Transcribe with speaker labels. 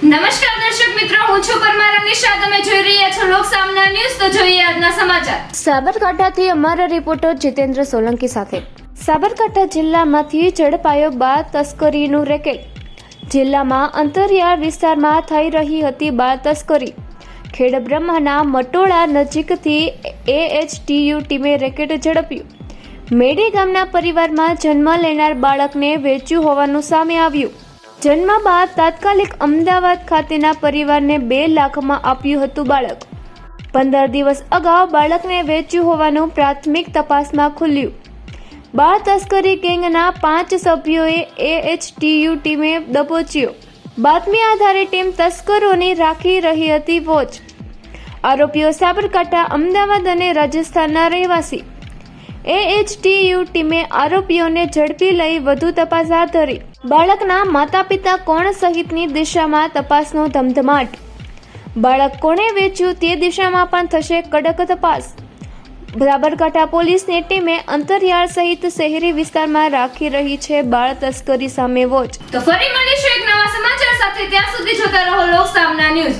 Speaker 1: નમસ્કાર દર્શક મિત્રો, હું છું પરમાર અનિશા. તમે જોઈ રહ્યા છો લોક સામના ન્યૂઝ. તો જોઈએ આજના સમાચાર.
Speaker 2: સાબરકાંઠાથી અમારા રિપોર્ટર જીતેન્દ્ર સોલંકી સાથે. સાબરકાંઠા જિલ્લામાંથી ઝડપાયો બાળ તસ્કરીનું રેકેટ. જિલ્લામાં અંતરિયાળ વિસ્તારમાં થઈ રહી હતી બાળ તસ્કરી. ખેડબ્રહ્માના મટોળા નજીકથી AHTU ટીમે રેકેટ ઝડપ્યું. મેડી ગામના પરિવારમાં જન્મ લેનાર બાળકને વેચ્યું હોવાનું સામે આવ્યું. જન્મ બાદ તાત્કાલિક અમદાવાદ ખાતેના પરિવારને 2 લાખમાં આપ્યું હતું બાળક. 15 દિવસ અગાઉ બાળકને વેચ્યું હોવાનું પ્રાથમિક તપાસમાં ખુલ્યું. બાળ તસ્કરી ગેંગના 5 સભ્યોએ AHTU ટીમે દબોચ્યો. બાતમી આધારે ટીમ તસ્કરોની રાખી રહી હતી વોચ. આરોપીઓ સાબરકાંઠા, અમદાવાદ અને રાજસ્થાનના રહેવાસી. AHTU ટીમે આરોપીઓને ઝડપી લઈ વધુ તપાસ હાથ ધરી. બાળકના માતા પિતા કોણ સહિતની દિશામાં તપાસનો ધમધમાટ. બાળક કોણે વેચ્યું તે દિશામાં પણ થશે કડક તપાસ. સાબરકાંઠા પોલીસની ટીમે અંતરિયાળ સહિત શહેરી વિસ્તારમાં રાખી રહી છે બાળ તસ્કરી સામે વોચ.
Speaker 1: તો ફરી મળીશું એક નવા સમાચાર સાથે. ત્યાં સુધી જોતા રહો લોક સામના ન્યૂઝ.